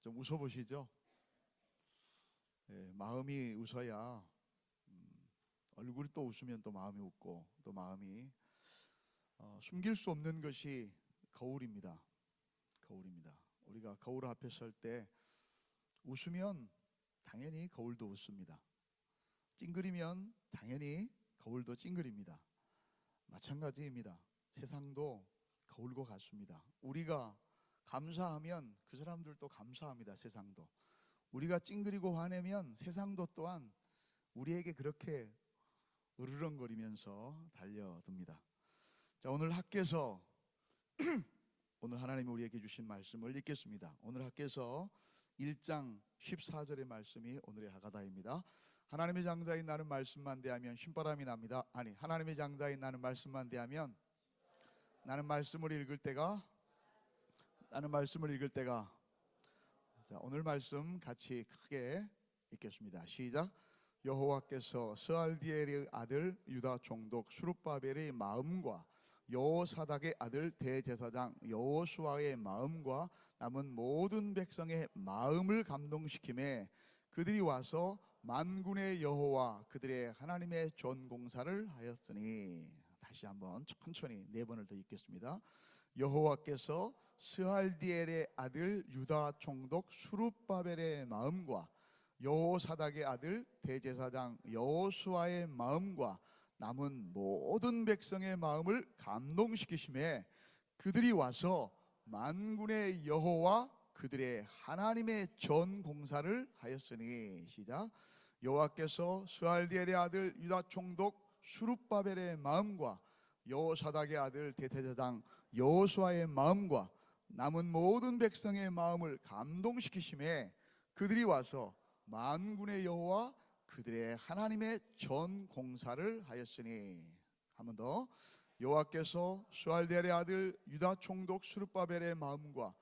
좀 웃어보시죠. 마음이 웃어야 얼굴이 또 웃으면 또 마음이 웃고 또 마음이 숨길 수 없는 것이 거울입니다. 거울입니다. 우리가 거울 앞에 설 때 웃으면 당연히 거울도 웃습니다. 찡그리면 당연히 거울도 찡그립니다. 마찬가지입니다. 세상도 거울과 같습니다. 우리가 감사하면 그 사람들도 감사합니다. 세상도. 우리가 찡그리고 화내면 세상도 또한 우리에게 그렇게 으르렁거리면서 달려듭니다. 자, 오늘 학교에서 오늘 하나님이 우리에게 주신 말씀을 읽겠습니다. 오늘 학교에서 1장 14절의 말씀이 오늘의 하가다입니다. 하나님의 장자인 나는 말씀만 대하면 신바람이 납니다. 아니, 하나님의 장자인 나는 말씀만 대하면 나는 말씀을 읽을 때가 자, 오늘 말씀 같이 크게 읽겠습니다. 시작. 여호와께서 스알디엘의 아들 유다 총독 수룹바벨의 마음과 여호사닥의 아들 대제사장 여호수아의 마음과 남은 모든 백성의 마음을 감동시키매 그들이 와서 만군의 여호와 그들의 하나님의 전공사를 하였으니. 다시 한번 천천히 4번을 더 읽겠습니다. 여호와께서 스알디엘의 아들 유다 총독 수룹바벨의 마음과 여호사닥의 아들 대제사장 여호수아의 마음과 남은 모든 백성의 마음을 감동시키심에 그들이 와서 만군의 여호와 그들의 하나님의 전공사를 하였으니. 시작. 여호와께서 스알디엘의 아들 유다 총독 수룹바벨의 마음과 여호사닥의 아들 대제사장 여호수아의 마음과 남은 모든 백성의 마음을 감동시키심에 그들이 와서 만군의 여호와 그들의 하나님의 전 공사를 하였으니. 한 번 더. 여호와께서 스알디엘의 아들 유다 총독 수룹바벨의 마음과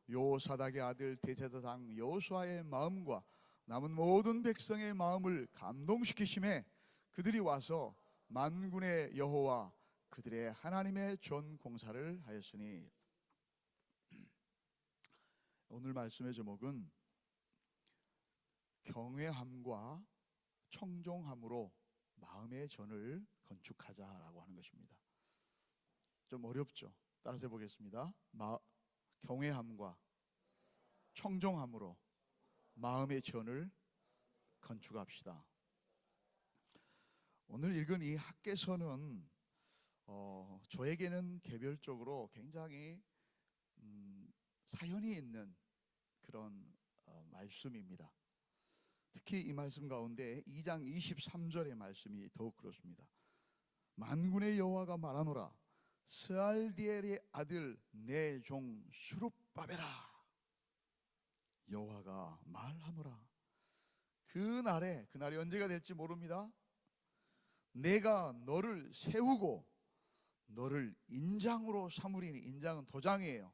여호사닥의 아들 대제사장 여호수아의 마음과 남은 모든 백성의 마음을 감동시키심에 그들이 와서 만군의 여호와 그들의 하나님의 전 공사를 하였으니. 오늘 말씀의 제목은 경외함과 청종함으로 마음의 전을 건축하자라고 하는 것입니다. 좀 어렵죠? 따라서 해보겠습니다. 경외함과 청종함으로 마음의 전을 건축합시다. 오늘 읽은 이 학개서는 저에게는 개별적으로 굉장히 사연이 있는 그런 말씀입니다. 특히 이 말씀 가운데 2장 23절의 말씀이 더욱 그렇습니다. 만군의 여호와가 말하노라 스알디엘의 아들 내 종 수룹바벨아. 여호와가 말하노라. 그날이 언제가 될지 모릅니다. 내가 너를 세우고 너를 인장으로 삼으리니. 인장은 도장이에요.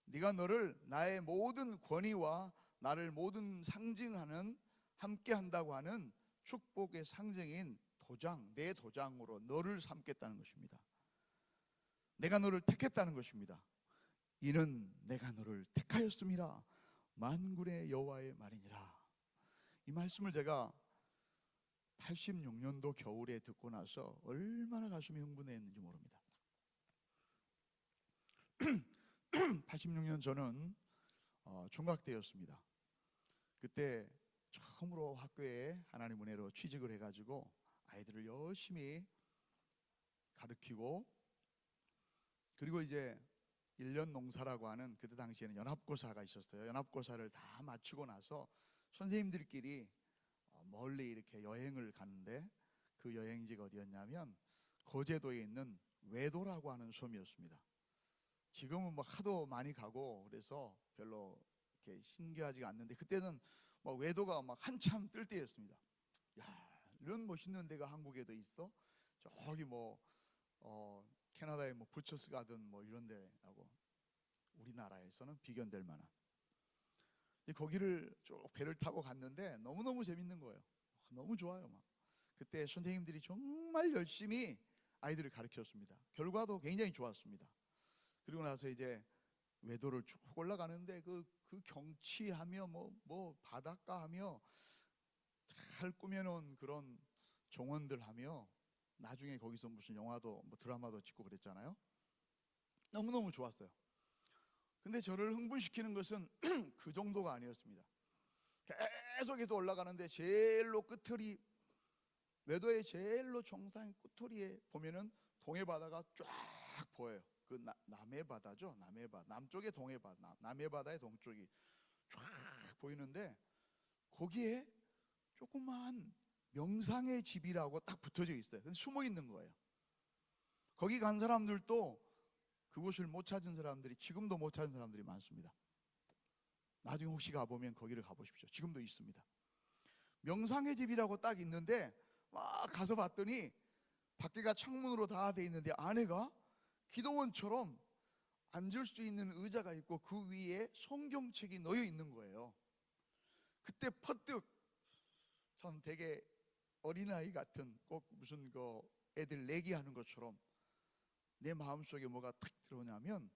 네가 너를 나의 모든 권위와 나를 모든 상징하는 함께 한다고 하는 축복의 상징인 도장, 내 도장으로 너를 삼겠다는 것입니다. 내가 너를 택했다는 것입니다. 이는 내가 너를 택하였음이라 만군의 여호와의 말이니라. 이 말씀을 제가 86년도 겨울에 듣고 나서 얼마나 가슴이 흥분했는지 모릅니다. 86년 저는 총각 때였습니다. 그때 처음으로 학교에 하나님 은혜로 취직을 해가지고 아이들을 열심히 가르치고, 그리고 이제 1년 농사라고 하는, 그때 당시에는 연합고사가 있었어요. 연합고사를 다 마치고 나서 선생님들끼리 멀리 이렇게 여행을 가는데, 그 여행지가 어디였냐면 거제도에 있는 외도라고 하는 섬이었습니다. 지금은 뭐 하도 많이 가고 그래서 별로 이렇게 신기하지가 않는데, 그때는 막 외도가 막 한참 뜰 때였습니다. 야, 이런 멋있는 데가 한국에도 있어? 저기 뭐 캐나다의 뭐 부처스 가든 뭐 이런 데하고 우리나라에서는 비견될 만한. 거기를 쭉 배를 타고 갔는데 너무너무 재밌는 거예요. 너무 좋아요. 막 그때 선생님들이 정말 열심히 아이들을 가르쳤습니다. 결과도 굉장히 좋았습니다. 그리고 나서 이제 외도를 쭉 올라가는데 그 경치하며 뭐 바닷가 하며 잘 꾸며놓은 그런 정원들 하며 나중에 거기서 무슨 영화도 뭐 드라마도 찍고 그랬잖아요. 너무너무 좋았어요. 근데 저를 흥분시키는 것은 그 정도가 아니었습니다. 계속해서 올라가는데 제일로 끝털이, 외도의 제일로 정상 끝털이에 보면은 동해바다가 쫙 보여요. 그 남해바다죠. 남쪽의 동해바다, 남해바다의 동쪽이 쫙 보이는데 거기에 조그만 명상의 집이라고 딱 붙어져 있어요. 근데 숨어 있는 거예요. 거기 간 사람들도 그곳을 못 찾은 사람들이, 지금도 못 찾은 사람들이 많습니다. 나중에 혹시 가보면 거기를 가보십시오. 지금도 있습니다. 명상의 집이라고 딱 있는데 막 가서 봤더니 밖에가 창문으로 다 돼 있는데 안에가 기도원처럼 앉을 수 있는 의자가 있고 그 위에 성경책이 놓여 있는 거예요. 그때 퍼뜩, 참 되게 어린아이 같은, 꼭 무슨 그 애들 내기하는 것처럼 내 마음속에 뭐가 탁 들어오냐면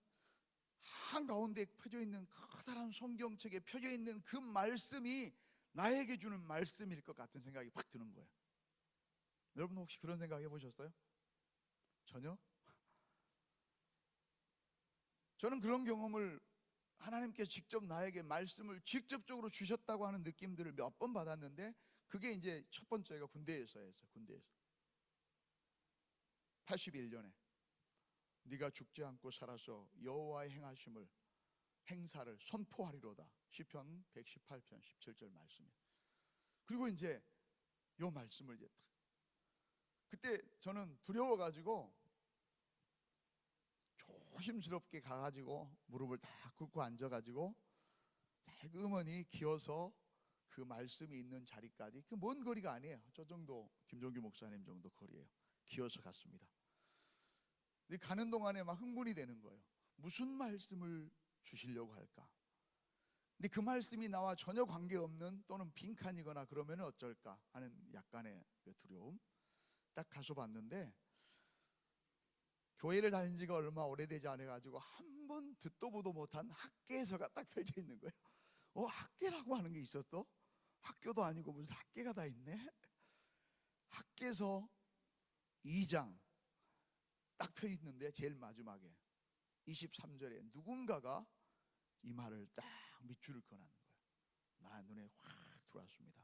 한가운데 펴져 있는 커다란 성경책에 펴져 있는 그 말씀이 나에게 주는 말씀일 것 같은 생각이 확 드는 거예요. 여러분 혹시 그런 생각 해보셨어요? 전혀? 저는 그런 경험을, 하나님께서 직접 나에게 말씀을 직접적으로 주셨다고 하는 느낌들을 몇 번 받았는데, 그게 이제 첫 번째가 군대에서 했어요. 군대에서 81년에 네가 죽지 않고 살아서 여호와의 행사를 선포하리로다. 시편 118편 17절 말씀이에요. 그리고 이제 요 말씀을 이제 그때 저는 두려워가지고 조심스럽게 가가지고 무릎을 딱 꿇고 앉아가지고 살그머니 기어서 그 말씀이 있는 자리까지, 그 먼 거리가 아니에요. 저 정도, 김종규 목사님 정도 거리예요. 기어서 갔습니다. 근데 가는 동안에 막 흥분이 되는 거예요. 무슨 말씀을 주시려고 할까? 근데 그 말씀이 나와 전혀 관계없는 또는 빈칸이거나 그러면 어쩔까 하는 약간의 두려움. 딱 가서 봤는데 교회를 다닌 지가 얼마 오래되지 않아가지고 한 번 듣도 보도 못한 학계서가 딱 펼쳐 있는 거예요. 학계라고 하는 게 있었어? 학교도 아니고 무슨 학계가 다 있네. 학계서 2장 딱 펴 있는데 제일 마지막에 23절에 누군가가 이 말을 딱 밑줄을 그어놨는 거예요. 나 눈에 확 들어왔습니다.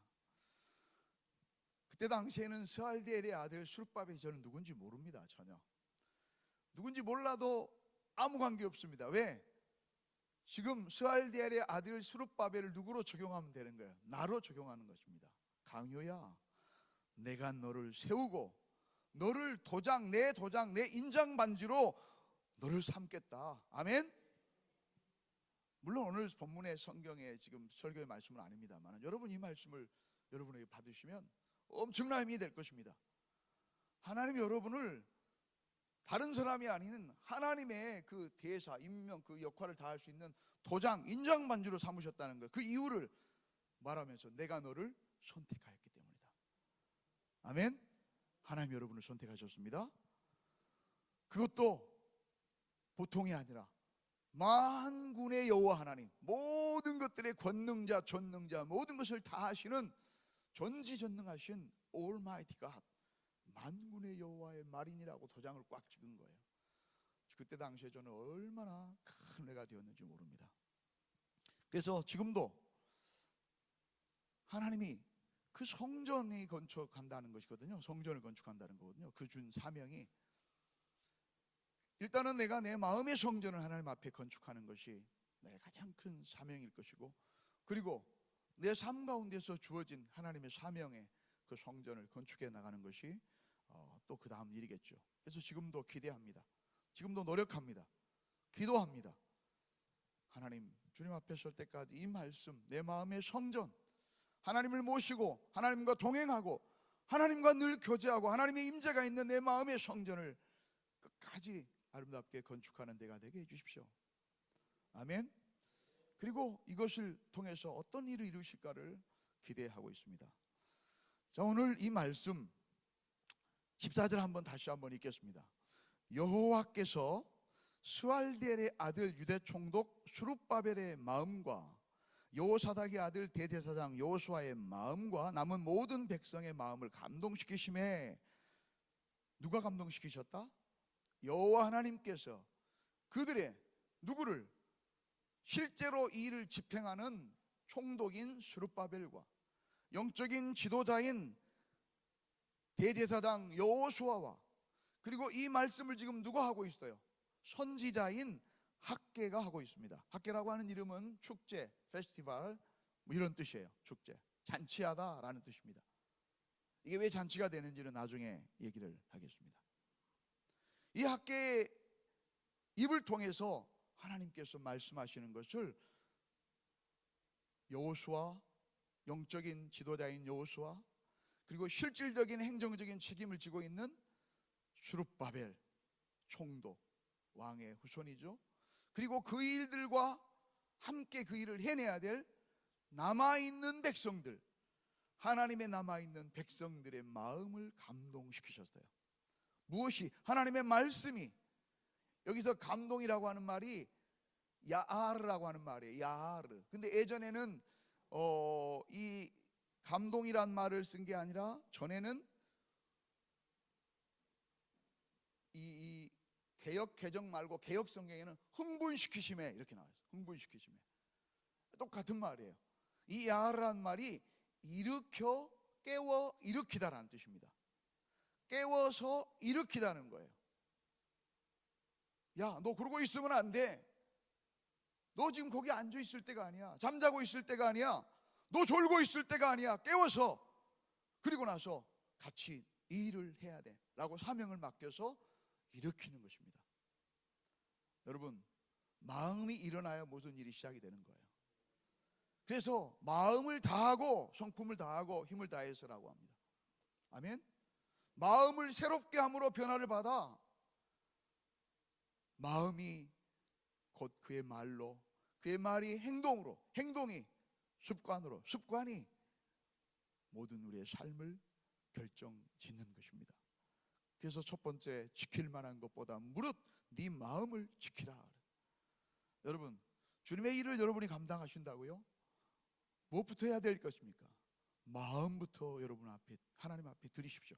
그때 당시에는 스알디엘의 아들 수룹바벨이 저는 누군지 모릅니다. 전혀 누군지 몰라도 아무 관계 없습니다. 왜? 지금 스알디엘의 아들 수룹바벨을 누구로 적용하면 되는 거예요? 나로 적용하는 것입니다. 강요야, 내가 너를 세우고 너를 내 인장 반지로 너를 삼겠다. 아멘. 물론 오늘 본문의 성경에 지금 설교의 말씀은 아닙니다만, 여러분 이 말씀을 여러분에게 받으시면 엄청난 힘이 될 것입니다. 하나님이 여러분을 다른 사람이 아닌 하나님의 그 대사, 임명, 그 역할을 다할 수 있는 인장 반지로 삼으셨다는 거예요. 그 이유를 말하면서 내가 너를 선택하였기 때문이다. 아멘. 하나님 여러분을 선택하셨습니다. 그것도 보통이 아니라 만군의 여호와 하나님, 모든 것들의 권능자, 전능자, 모든 것을 다 하시는 전지전능하신 Almighty God, 만군의 여호와의 말인이라고 도장을 꽉 찍은 거예요. 그때 당시에 저는 얼마나 큰 은혜가 되었는지 모릅니다. 그래서 지금도 하나님이 그 성전이 건축한다는 것이거든요. 성전을 건축한다는 거거든요. 그 준 사명이, 일단은 내가 내 마음의 성전을 하나님 앞에 건축하는 것이 내가 가장 큰 사명일 것이고, 그리고 내 삶 가운데서 주어진 하나님의 사명의 그 성전을 건축해 나가는 것이 또 그 다음 일이겠죠. 그래서 지금도 기대합니다. 지금도 노력합니다. 기도합니다. 하나님, 주님 앞에 설 때까지 이 말씀, 내 마음의 성전, 하나님을 모시고 하나님과 동행하고 하나님과 늘 교제하고 하나님의 임재가 있는 내 마음의 성전을 끝까지 아름답게 건축하는 데가 되게 해주십시오. 아멘. 그리고 이것을 통해서 어떤 일을 이루실까를 기대하고 있습니다. 자, 오늘 이 말씀 14절 다시 한번 읽겠습니다. 여호와께서 스알디엘의 아들 유대 총독 수룹바벨의 마음과 여호사닥의 아들 대제사장 여호수아의 마음과 남은 모든 백성의 마음을 감동시키심에, 누가 감동시키셨다? 여호와 하나님께서 그들의 누구를? 실제로 이 일을 집행하는 총독인 수룹바벨과 영적인 지도자인 대제사장 여호수아와, 그리고 이 말씀을 지금 누가 하고 있어요? 선지자인 학개가 하고 있습니다. 학개라고 하는 이름은 축제, 페스티벌 뭐 이런 뜻이에요. 축제, 잔치하다라는 뜻입니다. 이게 왜 잔치가 되는지는 나중에 얘기를 하겠습니다. 이 학개의 입을 통해서 하나님께서 말씀하시는 것을 여호수아, 영적인 지도자인 여호수아, 그리고 실질적인 행정적인 책임을 지고 있는 수룹바벨 총독, 왕의 후손이죠. 그리고 그 일들과 함께 그 일을 해내야 될 남아있는 백성들, 하나님의 남아있는 백성들의 마음을 감동시키셨어요. 무엇이? 하나님의 말씀이. 여기서 감동이라고 하는 말이 야아르라고 하는 말이에요. 야아르. 근데 예전에는 이 감동이란 말을 쓴 게 아니라, 전에는 이 개역 개정 말고 개역 성경에는 흥분시키심에 이렇게 나와요. 흥분시키심에. 똑같은 말이에요. 이 야아르란 말이 일으켜, 깨워 일으키다라는 뜻입니다. 깨워서 일으키다는 거예요. 야, 너 그러고 있으면 안 돼. 너 지금 거기 앉아 있을 때가 아니야. 잠자고 있을 때가 아니야. 너 졸고 있을 때가 아니야. 깨워서, 그리고 나서 같이 이 일을 해야 돼 라고 사명을 맡겨서 일으키는 것입니다. 여러분, 마음이 일어나야 모든 일이 시작이 되는 거예요. 그래서 마음을 다하고 성품을 다하고 힘을 다해서라고 합니다. 아멘. 마음을 새롭게 함으로 변화를 받아 마음이 곧 그의 말로, 그의 말이 행동으로, 행동이 습관으로, 습관이 모든 우리의 삶을 결정짓는 것입니다. 그래서 첫 번째, 지킬 만한 것보다 무릇 네 마음을 지키라. 여러분, 주님의 일을 여러분이 감당하신다고요? 무엇부터 해야 될 것입니까? 마음부터 여러분 앞에, 하나님 앞에 드리십시오.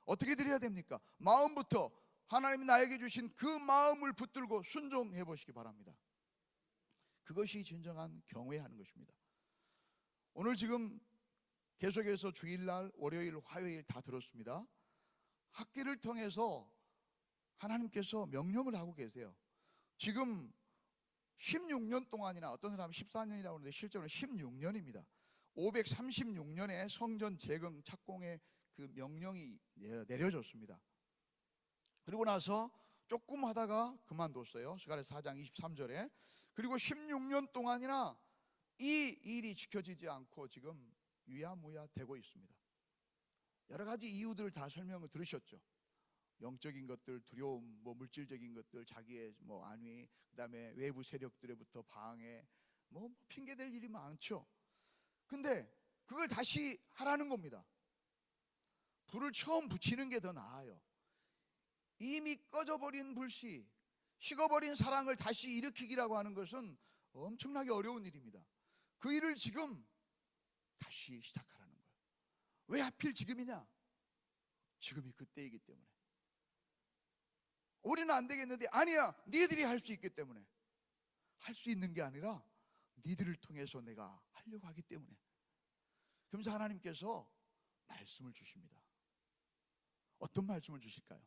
어떻게 드려야 됩니까? 마음부터 하나님이 나에게 주신 그 마음을 붙들고 순종해 보시기 바랍니다. 그것이 진정한 경외하는 것입니다. 오늘 지금 계속해서 주일날, 월요일, 화요일 다 들었습니다. 학기를 통해서 하나님께서 명령을 하고 계세요. 지금 16년 동안이나, 어떤 사람은 14년이라고 하는데 실제로는 16년입니다. 536년에 성전 재건 착공의 그 명령이 내려졌습니다. 그리고 나서 조금 하다가 그만뒀어요. 스가랴 4장 23절에. 그리고 16년 동안이나 이 일이 지켜지지 않고 지금 유야무야 되고 있습니다. 여러 가지 이유들을 다 설명을 들으셨죠. 영적인 것들, 두려움, 뭐 물질적인 것들, 자기의 뭐 안위, 그다음에 외부 세력들로부터 방해, 뭐 핑계댈 일이 많죠. 근데 그걸 다시 하라는 겁니다. 불을 처음 붙이는 게 더 나아요. 이미 꺼져버린 불씨, 식어버린 사랑을 다시 일으키기라고 하는 것은 엄청나게 어려운 일입니다. 그 일을 지금 다시 시작하라는 거예요. 왜 하필 지금이냐? 지금이 그때이기 때문에. 우리는 안 되겠는데, 아니야, 니들이 할 수 있기 때문에. 할 수 있는 게 아니라 니들을 통해서 내가 하려고 하기 때문에. 그러면서 하나님께서 말씀을 주십니다. 어떤 말씀을 주실까요?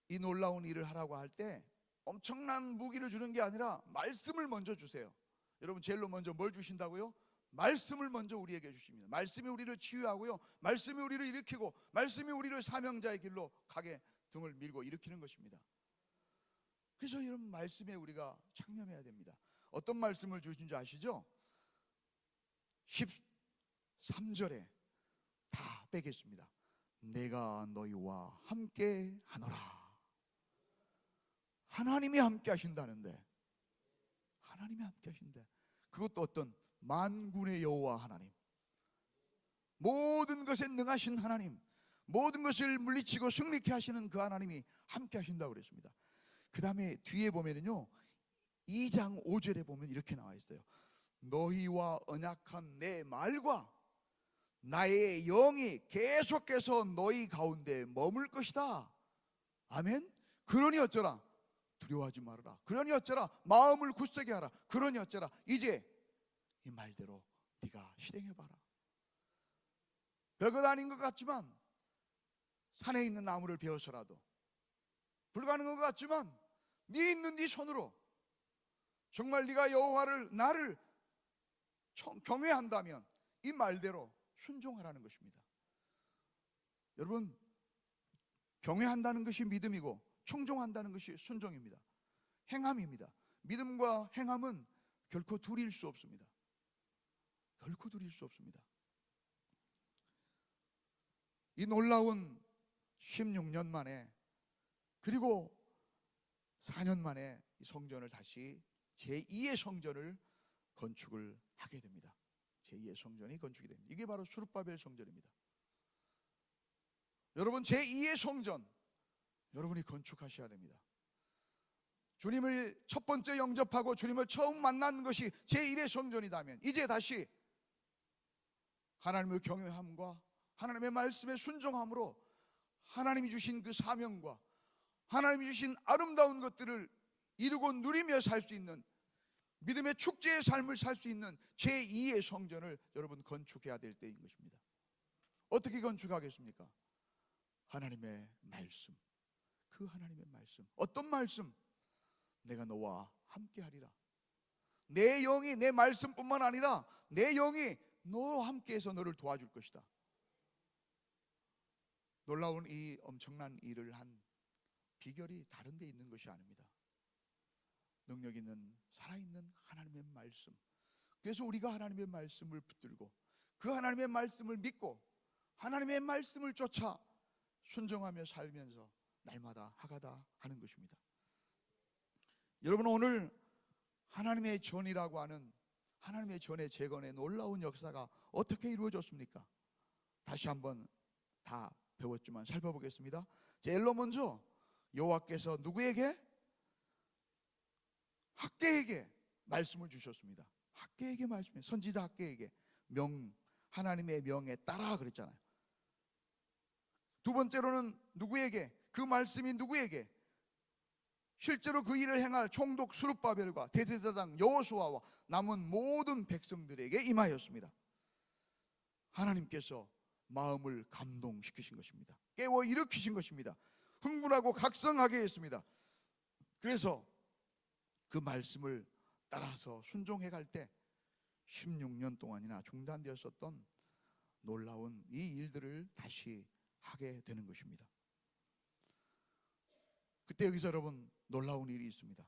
이 놀라운 일을 하라고 할 때 엄청난 무기를 주는 게 아니라 말씀을 먼저 주세요. 여러분, 제일로 먼저 뭘 주신다고요? 말씀을 먼저 우리에게 주십니다. 말씀이 우리를 치유하고요, 말씀이 우리를 일으키고, 말씀이 우리를 사명자의 길로 가게 등을 밀고 일으키는 것입니다. 그래서 이런 말씀에 우리가 창념해야 됩니다. 어떤 말씀을 주신지 아시죠? 13절에 다 빼겠습니다. 내가 너희와 함께 하노라. 하나님이 함께 하신다는데, 하나님이 함께 하신대. 그것도 어떤 만군의 여호와 하나님, 모든 것에 능하신 하나님, 모든 것을 물리치고 승리케 하시는 그 하나님이 함께 하신다고 그랬습니다. 그 다음에 뒤에 보면은요 2장 5절에 보면 이렇게 나와 있어요. 너희와 언약한 내 말과 나의 영이 계속해서 너희 가운데 머물 것이다. 아멘. 그러니 어쩌라, 두려워하지 말아라. 그러니 어쩌라, 마음을 굳세게 하라. 그러니 어쩌라, 이제 이 말대로 네가 실행해봐라. 별것 아닌 것 같지만, 산에 있는 나무를 베어서라도, 불가능한 것 같지만 네 있는 네 손으로 정말 네가 여호와를, 나를 경외한다면 이 말대로 순종하라는 것입니다. 여러분, 경외한다는 것이 믿음이고 청종한다는 것이 순종입니다. 행함입니다. 믿음과 행함은 결코 둘일 수 없습니다. 결코 둘일 수 없습니다. 이 놀라운 16년 만에, 그리고 4년 만에 이 성전을 다시 제2의 성전을 건축을 하게 됩니다. 제2의 성전이 건축이 됩니다. 이게 바로 수룹바벨 성전입니다. 여러분, 제2의 성전 여러분이 건축하셔야 됩니다. 주님을 첫 번째 영접하고 주님을 처음 만난 것이 제1의 성전이라면, 이제 다시 하나님을 경외함과 하나님의 말씀에 순종함으로 하나님이 주신 그 사명과 하나님이 주신 아름다운 것들을 이루고 누리며 살 수 있는 믿음의 축제의 삶을 살 수 있는 제2의 성전을 여러분 건축해야 될 때인 것입니다. 어떻게 건축하겠습니까? 하나님의 말씀, 그 하나님의 말씀. 어떤 말씀? 내가 너와 함께하리라. 내 영이, 내 말씀뿐만 아니라 내 영이 너와 함께해서 너를 도와줄 것이다. 놀라운 이 엄청난 일을 한 비결이 다른 데 있는 것이 아닙니다. 능력 있는 살아있는 하나님의 말씀. 그래서 우리가 하나님의 말씀을 붙들고 그 하나님의 말씀을 믿고 하나님의 말씀을 쫓아 순종하며 살면서 날마다 하가다 하는 것입니다. 여러분, 오늘 하나님의 전이라고 하는 하나님의 전의 재건의 놀라운 역사가 어떻게 이루어졌습니까? 다시 한번 다 배웠지만 살펴보겠습니다. 제일 먼저 여호와께서 누구에게? 학개에게 말씀을 주셨습니다. 학개에게 말씀해, 선지자 학개에게 하나님의 명에 따라 그랬잖아요. 두 번째로는 누구에게? 그 말씀이 누구에게? 실제로 그 일을 행할 총독 스룹바벨과 대제사장 여호수아와 남은 모든 백성들에게 임하였습니다. 하나님께서 마음을 감동시키신 것입니다. 깨워 일으키신 것입니다. 흥분하고 각성하게 했습니다. 그래서 그 말씀을 따라서 순종해 갈 때 16년 동안이나 중단되었었던 놀라운 이 일들을 다시 하게 되는 것입니다. 그때 여기서 여러분 놀라운 일이 있습니다.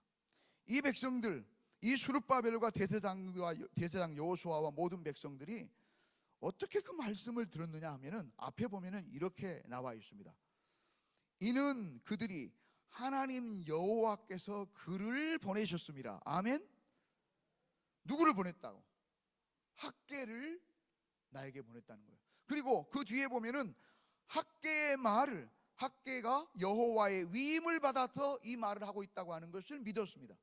이 백성들, 이 스룹바벨과 대제사장 여호수아와 모든 백성들이 어떻게 그 말씀을 들었느냐 하면은 앞에 보면은 이렇게 나와 있습니다. 이는 그들이 하나님 여호와께서 그를 보내셨습니다. 아멘. 누구를 보냈다고? 학개를 나에게 보냈다는 거예요. 그리고 그 뒤에 보면은 학개의 말을, 학개가 여호와의 위임을 받아서 이 말을 하고 있다고 하는 것을 믿었습니다.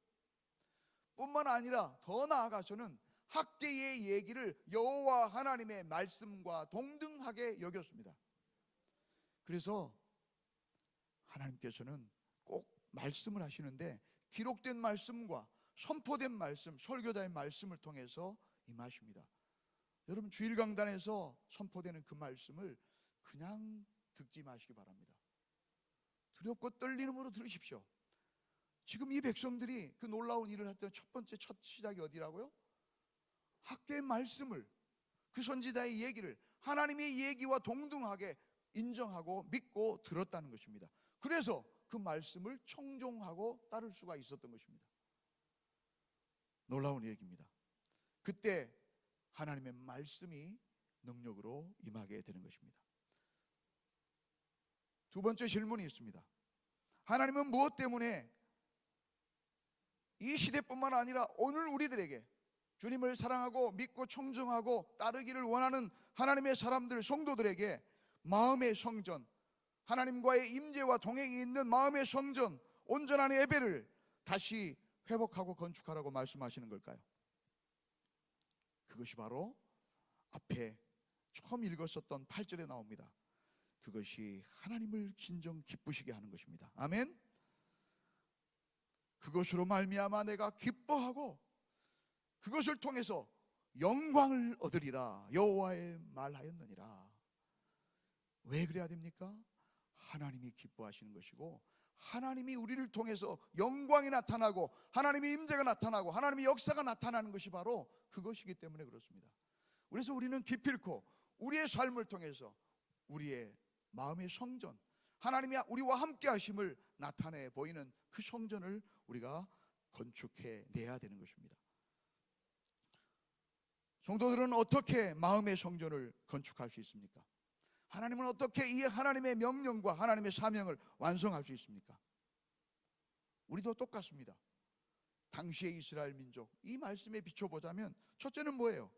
뿐만 아니라 더 나아가서는 학개의 얘기를 여호와 하나님의 말씀과 동등하게 여겼습니다. 그래서 하나님께서는 꼭 말씀을 하시는데 기록된 말씀과 선포된 말씀, 설교자의 말씀을 통해서 임하십니다. 여러분, 주일 강단에서 선포되는 그 말씀을 그냥 듣지 마시기 바랍니다. 두렵고 떨리는으로 들으십시오. 지금 이 백성들이 그 놀라운 일을 했던 첫 시작이 어디라고요? 학개의 말씀을, 그 선지자의 얘기를 하나님의 얘기와 동등하게 인정하고 믿고 들었다는 것입니다. 그래서 그 말씀을 청종하고 따를 수가 있었던 것입니다. 놀라운 얘기입니다. 그때 하나님의 말씀이 능력으로 임하게 되는 것입니다. 두 번째 질문이 있습니다. 하나님은 무엇 때문에 이 시대뿐만 아니라 오늘 우리들에게, 주님을 사랑하고 믿고 청정하고 따르기를 원하는 하나님의 사람들, 성도들에게 마음의 성전, 하나님과의 임재와 동행이 있는 마음의 성전, 온전한 예배를 다시 회복하고 건축하라고 말씀하시는 걸까요? 그것이 바로 앞에 처음 읽었었던 8절에 나옵니다. 그것이 하나님을 진정 기쁘시게 하는 것입니다. 아멘. 그것으로 말미암아 내가 기뻐하고 그것을 통해서 영광을 얻으리라 여호와의 말하였느니라. 왜 그래야 됩니까? 하나님이 기뻐하시는 것이고, 하나님이 우리를 통해서 영광이 나타나고 하나님의 임재가 나타나고 하나님의 역사가 나타나는 것이 바로 그것이기 때문에 그렇습니다. 그래서 우리는 기필코 우리의 삶을 통해서 우리의 마음의 성전, 하나님이 우리와 함께 하심을 나타내 보이는 그 성전을 우리가 건축해 내야 되는 것입니다. 성도들은 어떻게 마음의 성전을 건축할 수 있습니까? 하나님은 어떻게 이 하나님의 명령과 하나님의 사명을 완성할 수 있습니까? 우리도 똑같습니다. 당시의 이스라엘 민족, 이 말씀에 비춰보자면 첫째는 뭐예요?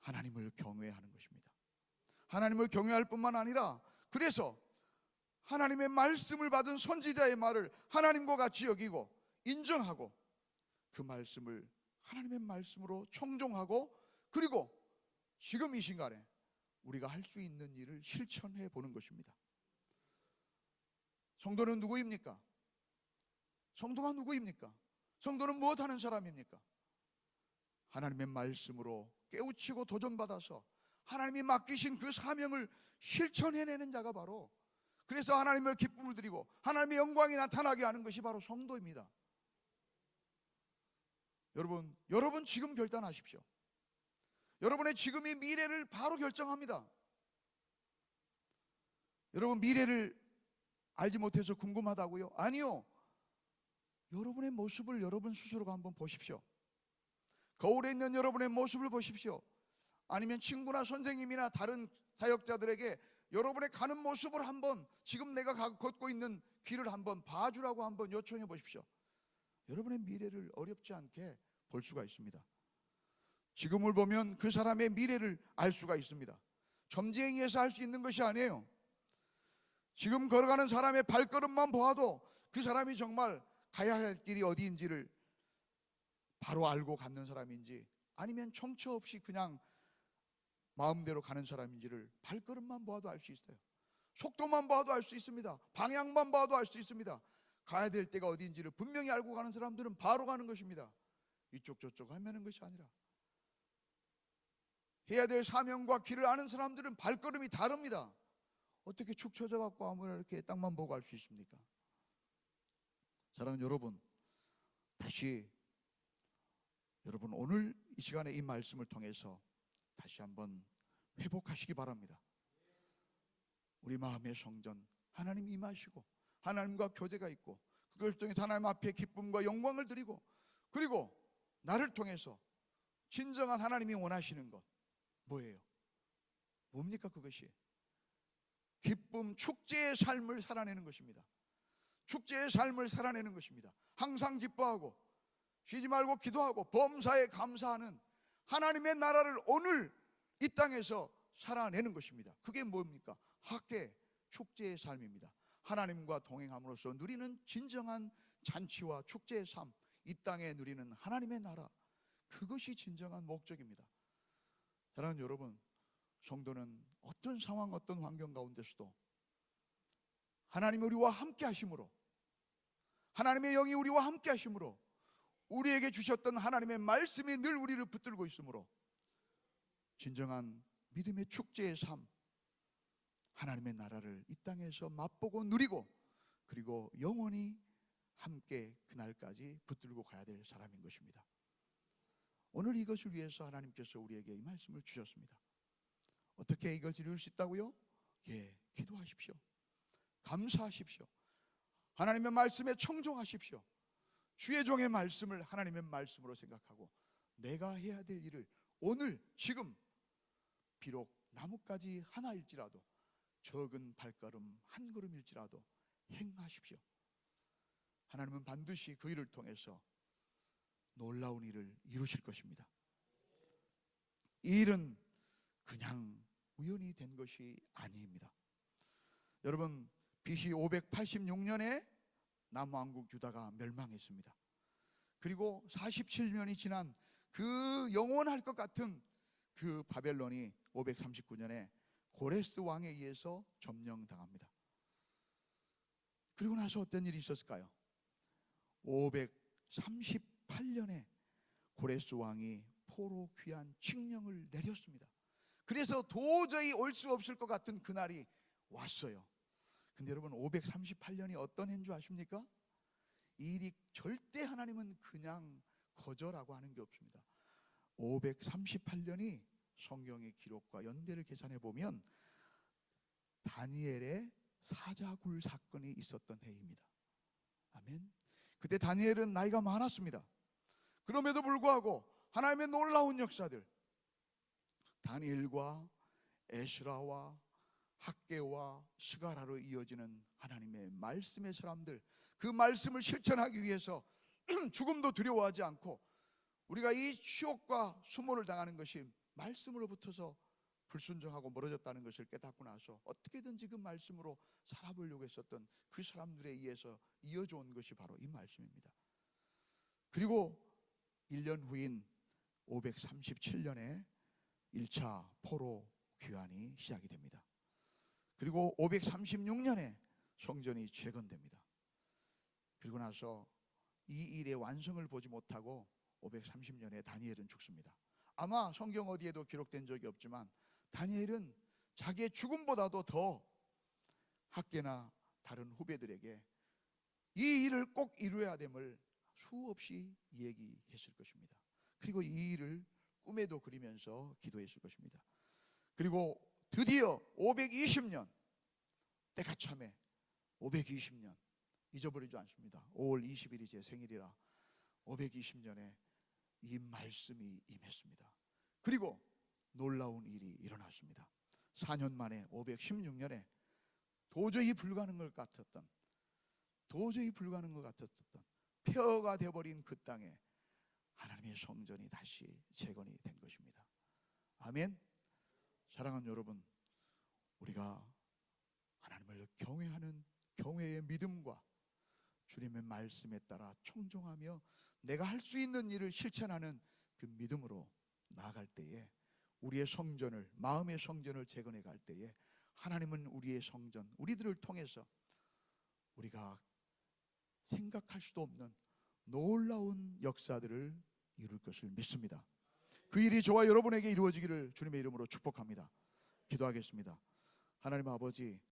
하나님을 경외하는 것입니다. 하나님을 경외할 뿐만 아니라, 그래서 하나님의 말씀을 받은 선지자의 말을 하나님과 같이 여기고 인정하고 그 말씀을 하나님의 말씀으로 청종하고, 그리고 지금 이 순간에 우리가 할 수 있는 일을 실천해 보는 것입니다. 성도는 누구입니까? 성도가 누구입니까? 성도는 무엇하는 사람입니까? 하나님의 말씀으로 깨우치고 도전받아서 하나님이 맡기신 그 사명을 실천해내는 자가 바로, 그래서 하나님의 기쁨을 드리고 하나님의 영광이 나타나게 하는 것이 바로 성도입니다. 여러분 지금 결단하십시오. 여러분의 지금이 미래를 바로 결정합니다. 여러분 미래를 알지 못해서 궁금하다고요? 아니요. 여러분의 모습을 여러분 스스로가 한번 보십시오. 거울에 있는 여러분의 모습을 보십시오. 아니면 친구나 선생님이나 다른 사역자들에게 여러분의 가는 모습을 한번, 지금 내가 걷고 있는 길을 한번 봐주라고 한번 요청해 보십시오. 여러분의 미래를 어렵지 않게 볼 수가 있습니다. 지금을 보면 그 사람의 미래를 알 수가 있습니다. 점쟁이에서 할 수 있는 것이 아니에요. 지금 걸어가는 사람의 발걸음만 보아도 그 사람이 정말 가야 할 길이 어디인지를 바로 알고 갖는 사람인지, 아니면 정처 없이 그냥 마음대로 가는 사람인지를 발걸음만 보아도 알 수 있어요. 속도만 봐도 알 수 있습니다. 방향만 봐도 알 수 있습니다. 가야 될 때가 어디인지를 분명히 알고 가는 사람들은 바로 가는 것입니다. 이쪽 저쪽 헤매는 것이 아니라, 해야 될 사명과 길을 아는 사람들은 발걸음이 다릅니다. 어떻게 축 처져 갖고 아무나 이렇게 땅만 보고 알 수 있습니까? 사랑하는 여러분, 다시 여러분 오늘 이 시간에 이 말씀을 통해서 다시 한번 회복하시기 바랍니다. 우리 마음의 성전, 하나님 임하시고 하나님과 교제가 있고, 그걸 통해 하나님 앞에 기쁨과 영광을 드리고, 그리고 나를 통해서 진정한 하나님이 원하시는 것 뭐예요? 뭡니까? 그것이 기쁨, 축제의 삶을 살아내는 것입니다. 축제의 삶을 살아내는 것입니다. 항상 기뻐하고 쉬지 말고 기도하고 범사에 감사하는 하나님의 나라를 오늘 이 땅에서 살아내는 것입니다. 그게 뭡니까? 학계 축제의 삶입니다. 하나님과 동행함으로써 누리는 진정한 잔치와 축제의 삶, 이 땅에 누리는 하나님의 나라, 그것이 진정한 목적입니다. 사랑하는 여러분, 성도는 어떤 상황, 어떤 환경 가운데서도 하나님이 우리와 함께 하심으로, 하나님의 영이 우리와 함께 하심으로, 우리에게 주셨던 하나님의 말씀이 늘 우리를 붙들고 있으므로 진정한 믿음의 축제의 삶, 하나님의 나라를 이 땅에서 맛보고 누리고, 그리고 영원히 함께 그날까지 붙들고 가야 될 사람인 것입니다. 오늘 이것을 위해서 하나님께서 우리에게 이 말씀을 주셨습니다. 어떻게 이것을 이룰 수 있다고요? 기도하십시오. 감사하십시오. 하나님의 말씀에 청종하십시오. 주의 종의 말씀을 하나님의 말씀으로 생각하고 내가 해야 될 일을 오늘 지금 비록 나뭇가지 하나일지라도, 적은 발걸음 한 걸음일지라도 행하십시오. 하나님은 반드시 그 일을 통해서 놀라운 일을 이루실 것입니다. 이 일은 그냥 우연히 된 것이 아닙니다. 여러분, BC 586년에 남왕국 유다가 멸망했습니다. 그리고 47년이 지난 그 영원할 것 같은 그 바벨론이 539년에 고레스 왕에 의해서 점령당합니다. 그리고 나서 어떤 일이 있었을까요? 538년에 고레스 왕이 포로 귀환 칙령을 내렸습니다. 그래서 도저히 올 수 없을 것 같은 그날이 왔어요. 근데 여러분, 538년이 어떤 해인 줄 아십니까? 이 일이 절대 하나님은 그냥 거저라고 하는 게 없습니다. 538년이 성경의 기록과 연대를 계산해 보면 다니엘의 사자굴 사건이 있었던 해입니다. 아멘. 그때 다니엘은 나이가 많았습니다. 그럼에도 불구하고 하나님의 놀라운 역사들, 다니엘과 에스라와 학개와 스가라로 이어지는 하나님의 말씀의 사람들, 그 말씀을 실천하기 위해서 죽음도 두려워하지 않고, 우리가 이 시옥과 수모를 당하는 것이 말씀으로부터서 불순종하고 멀어졌다는 것을 깨닫고 나서 어떻게든지 그 말씀으로 살아보려고 했었던 그 사람들에 의해서 이어져 온 것이 바로 이 말씀입니다. 그리고 1년 후인 537년에 1차 포로 귀환이 시작이 됩니다. 그리고 536년에 성전이 재건됩니다. 그리고 나서 이 일의 완성을 보지 못하고 530년에 다니엘은 죽습니다. 아마 성경 어디에도 기록된 적이 없지만 다니엘은 자기의 죽음보다도 더 학개나 다른 후배들에게 이 일을 꼭 이루어야 됨을 수없이 얘기했을 것입니다. 그리고 이 일을 꿈에도 그리면서 기도했을 것입니다. 그리고 드디어 520년, 때가 참에 520년, 잊어버리지 않습니다. 5월 20일이 제 생일이라 520년에 이 말씀이 임했습니다. 그리고 놀라운 일이 일어났습니다. 4년 만에 516년에 도저히 불가능한 것 같았던 폐허가 되어버린 그 땅에 하나님의 성전이 다시 재건이 된 것입니다. 아멘. 사랑하는 여러분, 우리가 하나님을 경외하는 경외의 믿음과 주님의 말씀에 따라 청종하며 내가 할 수 있는 일을 실천하는 그 믿음으로 나아갈 때에 우리의 성전을, 마음의 성전을 재건해 갈 때에 하나님은 우리의 성전, 우리들을 통해서 우리가 생각할 수도 없는 놀라운 역사들을 이룰 것을 믿습니다. 그 일이 저와 여러분에게 이루어지기를 주님의 이름으로 축복합니다. 기도하겠습니다. 하나님 아버지,